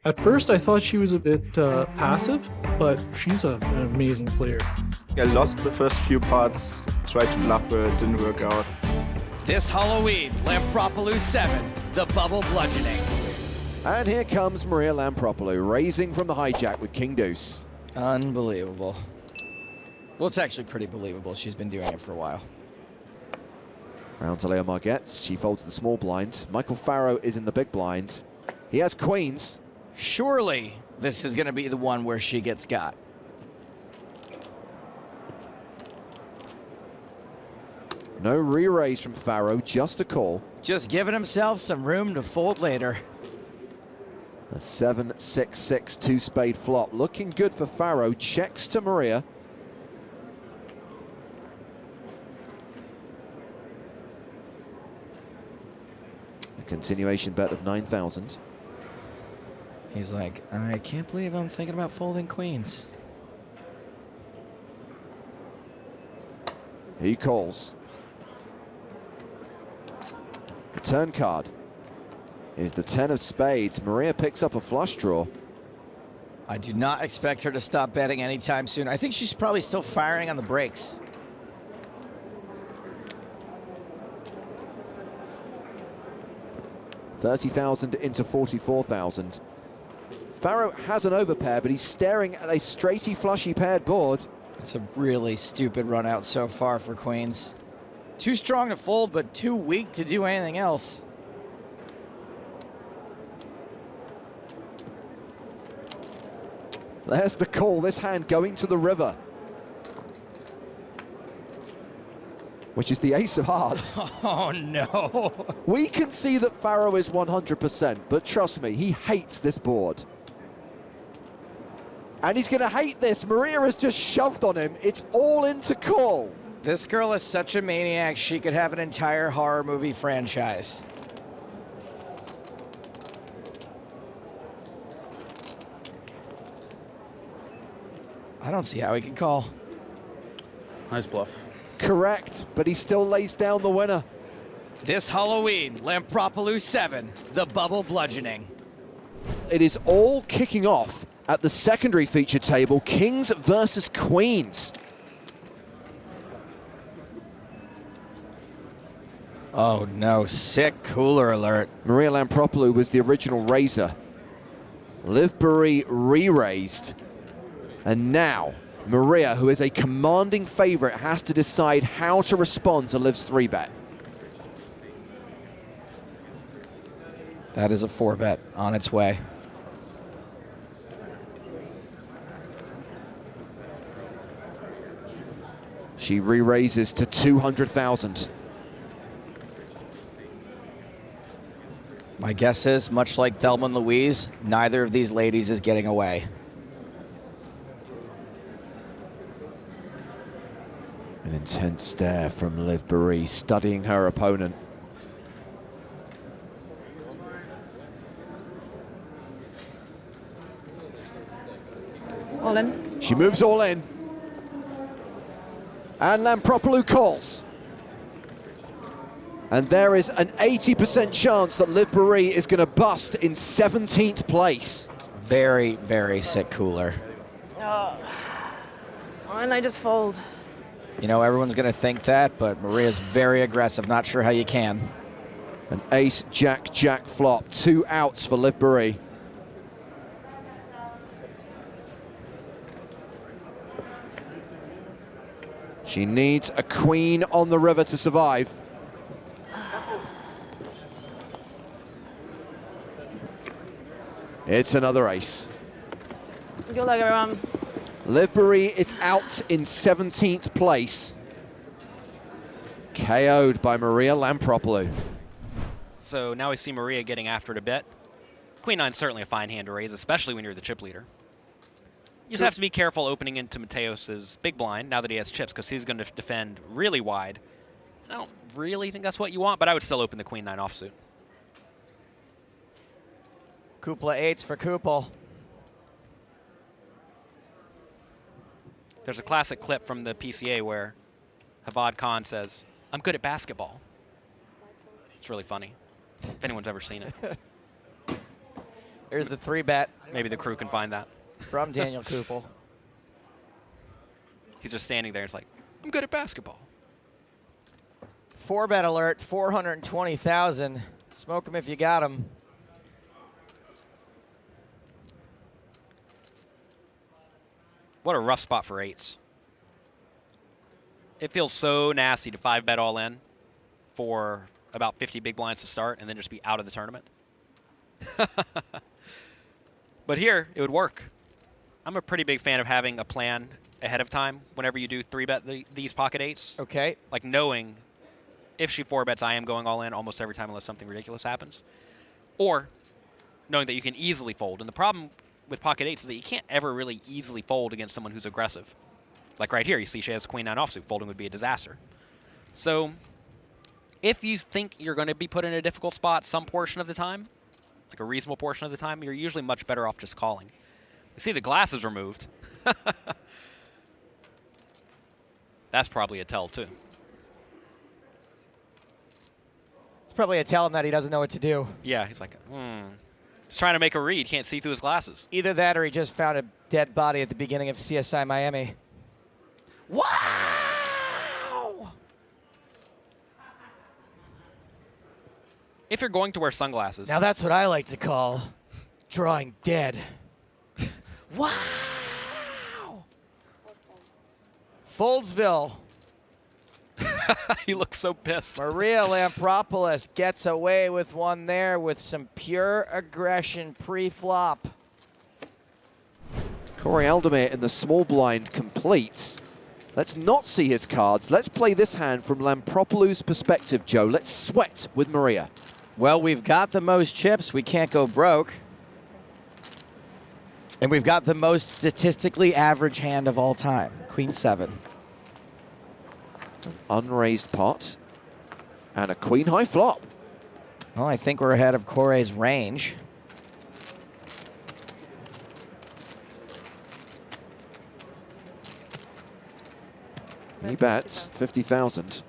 At first, I thought she was a bit passive, but she's an amazing player. I lost the first few parts, tried to bluff, but it didn't work out. This Halloween, Lampropulos 7, the bubble bludgeoning. And here comes Maria Lampropulos, raising from the hijack with King Deuce. Unbelievable. Well, it's actually pretty believable. She's been doing it for a while. Round to Leo Margetts. She folds the small blind. Michael Farrow is in the big blind. He has queens. Surely this is going to be the one where she gets got. No re-raise from Farrow, just a call. Just giving himself some room to fold later. A 7-6-6 two-spade flop. Looking good for Farrow. Checks to Maria. A continuation bet of 9,000. He's like, I can't believe I'm thinking about folding queens. He calls. The turn card is the 10 of spades. Maria picks up a flush draw. I do not expect her to stop betting anytime soon. I think she's probably still firing on the brakes. $30,000 into 44,000. Farrow has an overpair, but he's staring at a straighty flushy paired board. It's a really stupid run out so far for queens. Too strong to fold, but too weak to do anything else. There's the call, this hand going to the river. Which is the ace of hearts. Oh, no. We can see that Farrow is 100%, but trust me, he hates this board. And he's going to hate this. Maria has just shoved on him. It's all into call. This girl is such a maniac, she could have an entire horror movie franchise. I don't see how he can call. Nice bluff. Correct, but he still lays down the winner. This Halloween, Lampropulos 7, the bubble bludgeoning. It is all kicking off at the secondary feature table, kings versus queens. Oh no, sick cooler alert. Maria Lampropulos was the original raiser. Liv Boeree re-raised. And now, Maria, who is a commanding favorite, has to decide how to respond to Liv's 3-bet. That is a 4-bet on its way. She re-raises to 200,000. My guess is, much like Thelma and Louise, neither of these ladies is getting away. An intense stare from Liv Boeree, studying her opponent. All in. She moves all in. And Lampropulos calls. And there is an 80% chance that Liv Boeree is going to bust in 17th place. Very, very sick cooler. Oh. And I just fold. You know, everyone's going to think that, but Maria's very aggressive. Not sure how you can. An ace, jack, jack flop. 2 outs for Liv Boeree. She needs a queen on the river to survive. It's another ace. Good luck, everyone. Liv Boeree is out in 17th place. KO'd by Maria Lampropulos. So now we see Maria getting after it a bit. Queen 9's certainly a fine hand to raise, especially when you're the chip leader. You just have to be careful opening into Mateos's big blind now that he has chips, because he's going to defend really wide. I don't really think that's what you want, but I would still open the Queen 9 offsuit. Kupla 8s for Kupel. There's a classic clip from the PCA where Havad Khan says, "I'm good at basketball." It's really funny, if anyone's ever seen it. There's the 3-bet Maybe the crew can find that. from Daniel Kupel. He's just standing there. It's like, I'm good at basketball. 4-bet alert, 420,000. Smoke him if you got him. What a rough spot for eights. It feels so nasty to 5-bet all in for about 50 big blinds to start and then just be out of the tournament. But here, it would work. I'm a pretty big fan of having a plan ahead of time whenever you do 3-bet these pocket eights. Okay. Like knowing if she 4-bets, I am going all in almost every time unless something ridiculous happens. Or knowing that you can easily fold. And the problem with pocket eights is that you can't ever really easily fold against someone who's aggressive. Like right here, you see she has queen 9 offsuit. Folding would be a disaster. So if you think you're going to be put in a difficult spot some portion of the time, like a reasonable portion of the time, you're usually much better off just calling. You see the glasses removed. That's probably a tell, too. It's probably a tell him that he doesn't know what to do. Yeah, he's like, He's trying to make a read. Can't see through his glasses. Either that or he just found a dead body at the beginning of CSI Miami. Wow! If you're going to wear sunglasses. Now that's what I like to call drawing dead. Wow! Foldsville. He looks so pissed. Maria Lampropulos gets away with one there with some pure aggression pre-flop. Corey Aldemir in the small blind completes. Let's not see his cards. Let's play this hand from Lampropulos' perspective, Joe. Let's sweat with Maria. Well, we've got the most chips. We can't go broke. And we've got the most statistically average hand of all time, Queen 7. Unraised pot. And a queen high flop. Well, I think we're ahead of Corey's range. He bets 50,000.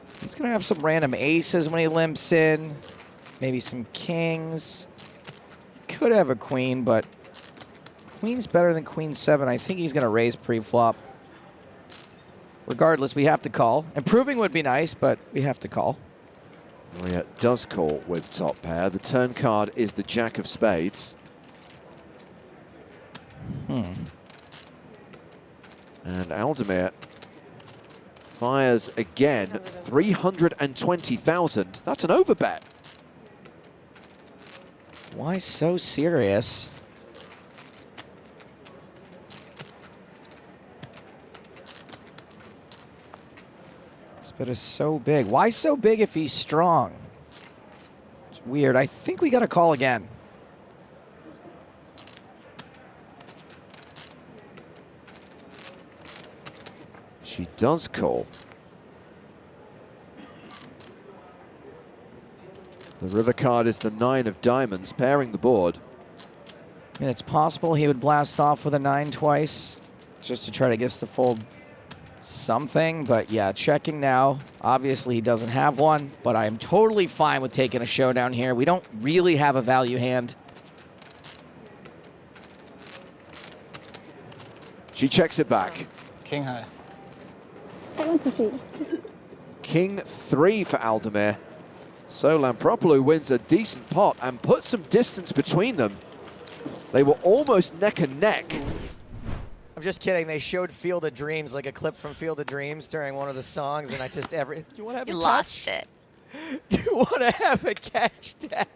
He's going to have some random aces when he limps in. Maybe some kings. He could have a queen, but queen's better than queen 7. I think he's going to raise pre-flop. Regardless, we have to call. Improving would be nice, but we have to call. Maria does call with top pair. The turn card is the jack of spades. And Aldemir fires again, 320,000. That's an overbet. Why so serious? This bet is so big. Why so big if he's strong? It's weird. I think we got to call again. She does call. The river card is the 9 of diamonds, pairing the board. I mean, it's possible he would blast off with a 9 twice just to try to get us to fold something. But yeah, checking now. Obviously, he doesn't have one, but I am totally fine with taking a showdown here. We don't really have a value hand. She checks it back. King high. King 3 for Aldemir. So Lampropulos wins a decent pot and puts some distance between them. They were almost neck and neck. I'm just kidding. They showed Field of Dreams, like a clip from Field of Dreams during one of the songs, and I just do you want to have You a lost catch? it. Do you want to have a catch, Dad?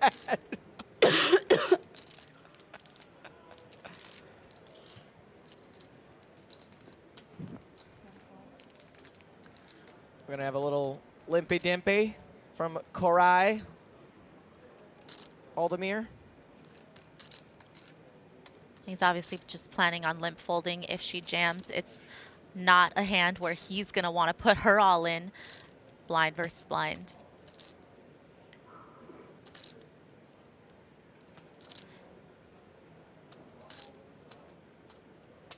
We're gonna have a little limpy dimpy from Korai. Aldemir. He's obviously just planning on limp folding if she jams. It's not a hand where he's going to want to put her all in, blind versus blind.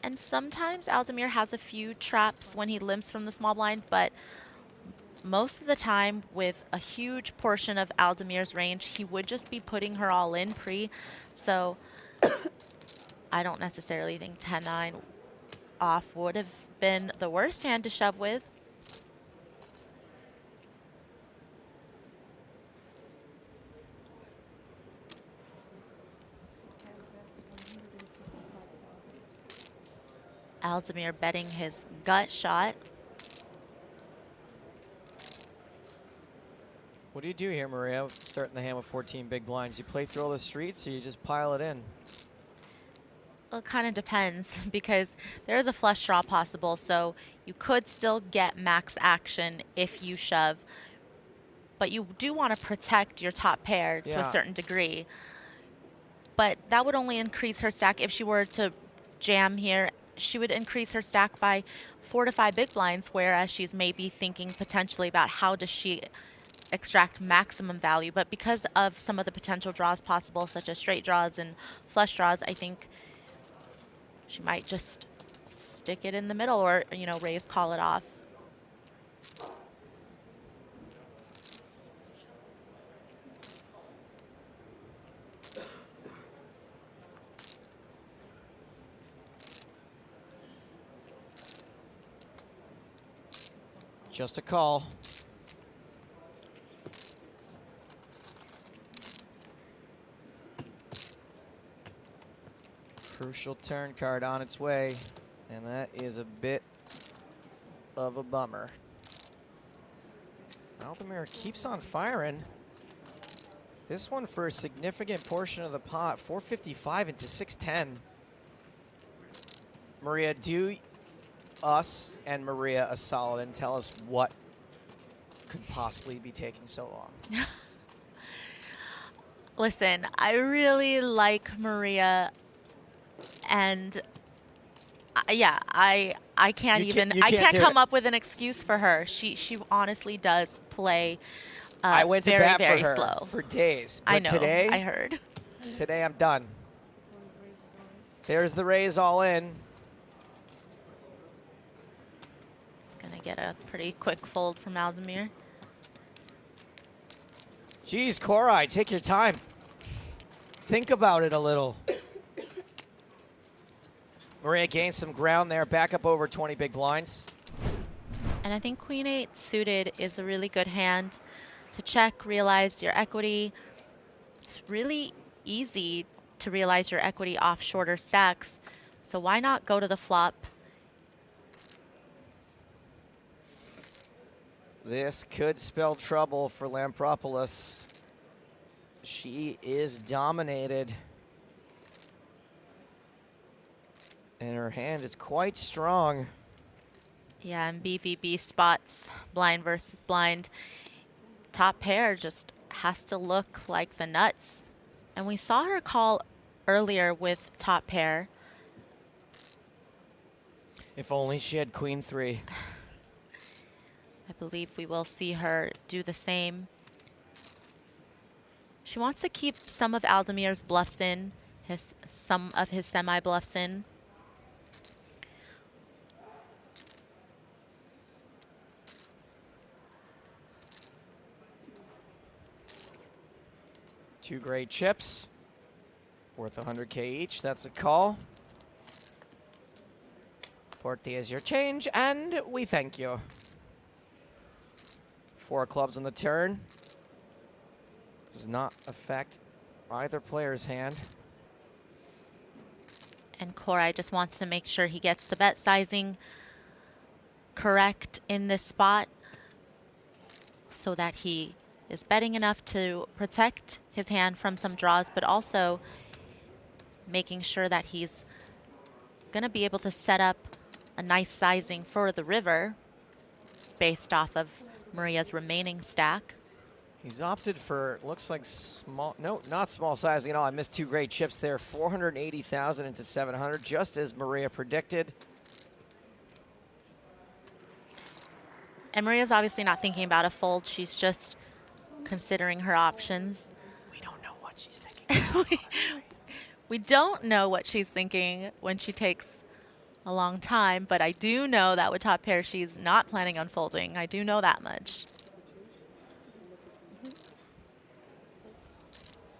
And sometimes Aldemir has a few traps when he limps from the small blind, but most of the time with a huge portion of Aldemir's range, he would just be putting her all in pre. So I don't necessarily think 10-9 off would have been the worst hand to shove with. Aldemir betting his gut shot. What do you do here, Maria, starting the hand with 14 big blinds? You play through all the streets or you just pile it in? Well, it kind of depends because there is a flush draw possible, so you could still get max action if you shove, but you do want to protect your top pair to a certain degree. But that would only increase her stack. If she were to jam here, she would increase her stack by 4 to 5 big blinds, whereas she's maybe thinking potentially about how does she extract maximum value. But because of some of the potential draws possible, such as straight draws and flush draws, I think she might just stick it in the middle or, you know, raise, call it off. Just a call. Crucial turn card on its way, and that is a bit of a bummer. Aldemir keeps on firing. This one for a significant portion of the pot, 455 into 610. Maria, do us and Maria a solid and tell us what could possibly be taking so long. Listen, I really like Maria, and yeah, I can't I can't come up with an excuse for her. She honestly does play I went to very, bat very for her slow. for days. But I know, today, I heard. Today I'm done. There's the raise all in. Gonna get a pretty quick fold from Aldemir. Geez, Korai, take your time. Think about it a little. Maria gains some ground there, back up over 20 big blinds. And I think Queen 8 suited is a really good hand to check, realize your equity. It's really easy to realize your equity off shorter stacks. So why not go to the flop? This could spell trouble for Lampropulos. She is dominated. And her hand is quite strong. Yeah, and BVB spots blind versus blind. Top pair just has to look like the nuts. And we saw her call earlier with top pair. If only she had Queen 3. I believe we will see her do the same. She wants to keep some of Aldemir's bluffs in, some of his semi-bluffs in. Two great chips, worth 100K each. That's a call. 40 is your change, and we thank you. 4 clubs on the turn. Does not affect either player's hand. And Korai just wants to make sure he gets the bet sizing correct in this spot so that he is betting enough to protect his hand from some draws, but also making sure that he's gonna be able to set up a nice sizing for the river based off of Maria's remaining stack. He's opted for, looks like small, no, not small sizing at all. I missed 2 great chips there. 480,000 into 700, just as Maria predicted. And Maria's obviously not thinking about a fold. She's just considering her options. We don't know what she's thinking. We don't know what she's thinking when she takes a long time, but I do know that with top pair, she's not planning on folding. I do know that much.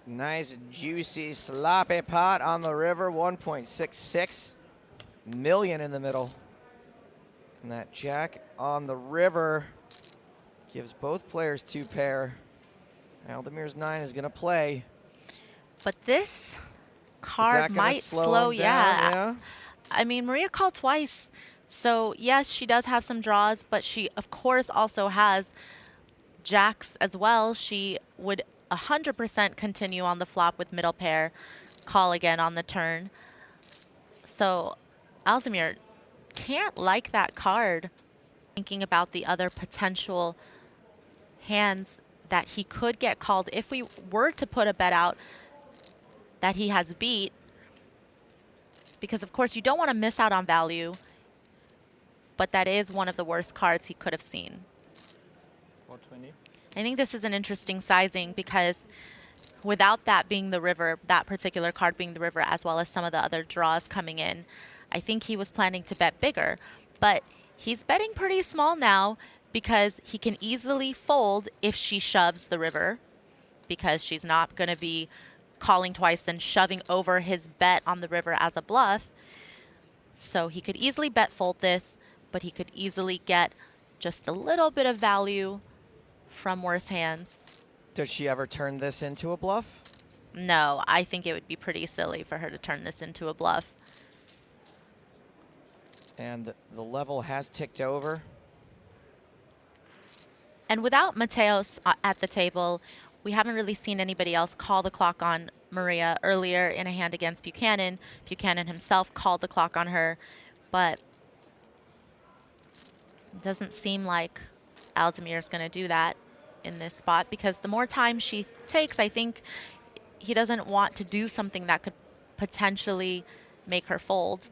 Nice, juicy, sloppy pot on the river. 1.66 million in the middle. And that jack on the river gives both players 2 pair. Aldemir's 9 is going to play. But this card might slow, yeah. I mean, Maria called twice. So, yes, she does have some draws, but she, of course, also has jacks as well. She would 100% continue on the flop with middle pair, call again on the turn. So, Aldemir can't like that card. Thinking about the other potential hands that he could get called if we were to put a bet out that he has beat. Because, of course, you don't want to miss out on value, but that is one of the worst cards he could have seen. 420. I think this is an interesting sizing because without that being the river, that particular card being the river, as well as some of the other draws coming in, I think he was planning to bet bigger. But he's betting pretty small now because he can easily fold if she shoves the river, because she's not going to be calling twice, then shoving over his bet on the river as a bluff. So he could easily bet fold this, but he could easily get just a little bit of value from worse hands. Does she ever turn this into a bluff? No, I think it would be pretty silly for her to turn this into a bluff. And the level has ticked over. And without Mateos at the table, we haven't really seen anybody else call the clock on Maria. Earlier in a hand against Buchanan, Buchanan himself called the clock on her, but it doesn't seem like Aldemir is going to do that in this spot, because the more time she takes, I think he doesn't want to do something that could potentially make her fold.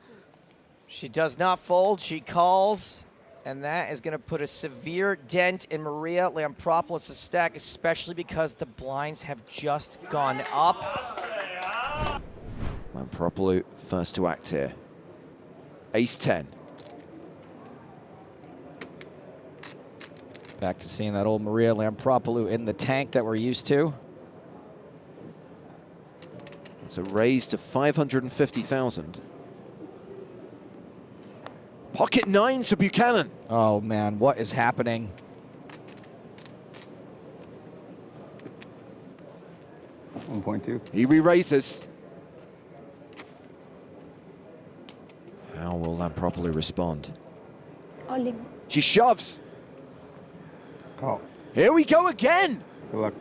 She does not fold, she calls, and that is going to put a severe dent in Maria Lampropulos' stack, especially because the blinds have just gone up. Lampropulos first to act here. Ace-10. Back to seeing that old Maria Lampropulos in the tank that we're used to. It's a raise to 550,000. Pocket 9 to Buchanan. Oh man, what is happening? He re-raises. How will Lampropulos respond? Ollie. She shoves. Call. Here we go again. Good luck.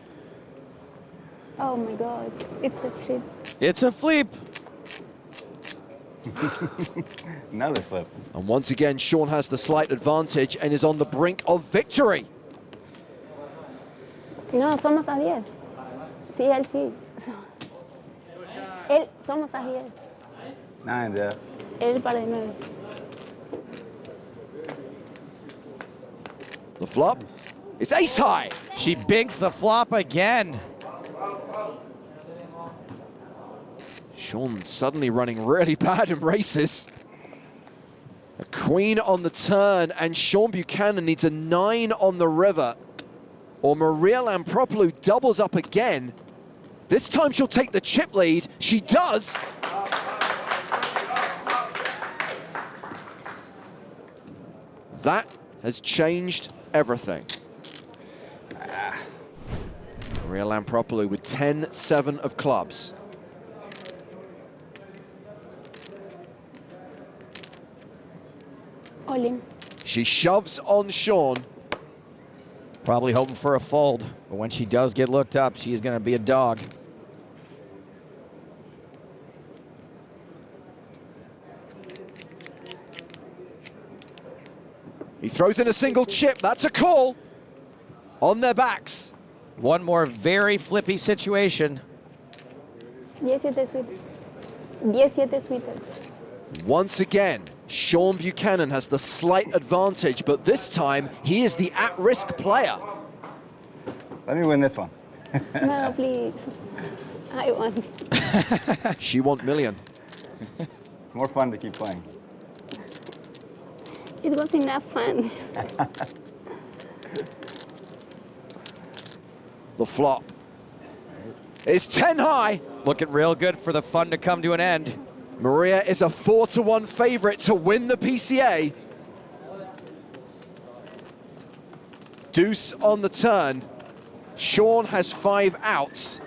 Oh my god, it's a flip. It's a flip. Another flip. And once again, Sean has the slight advantage and is on the brink of victory. No, somos a 10. Sí, él sí. Él, somos a 10. 9, Jeff. Él para de 9. The flop is ace high. She bigs the flop again. Sean suddenly running really bad in races. A queen on the turn, and Sean Buchanan needs a 9 on the river, or Maria Lampropulos doubles up again. This time she'll take the chip lead. She does. That has changed everything. Maria Lampropulos with 10-7 of clubs. Ollie. She shoves on Sean. Probably hoping for a fold, but when she does get looked up, she's going to be a dog. He throws in a single chip. That's a call. On their backs. One more very flippy situation. 17 suited. 17 suited. Once again, Sean Buchanan has the slight advantage, but this time he is the at-risk player. Let me win this one. No, please. I want. She wants million. It's more fun to keep playing. It was enough fun. The flop is 10 high. Looking real good for the fun to come to an end. Maria is a 4-1 favorite to win the PCA. Deuce on the turn. Sean has 5 outs.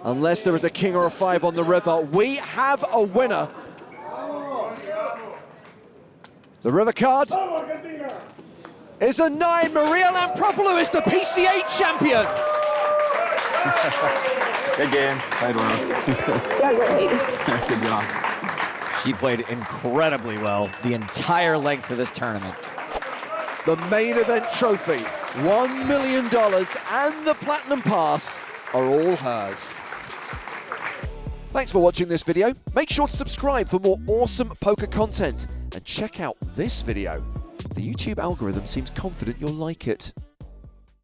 Unless there is a king or a 5 on the river, we have a winner. The river card is a 9. Maria Lampropulos is the PCA champion. Good game. Played well. You're great. Good job. She played incredibly well the entire length of this tournament. The main event trophy, $1 million, and the Platinum Pass are all hers. Thanks for watching this video. Make sure to subscribe for more awesome poker content. And check out this video. The YouTube algorithm seems confident you'll like it.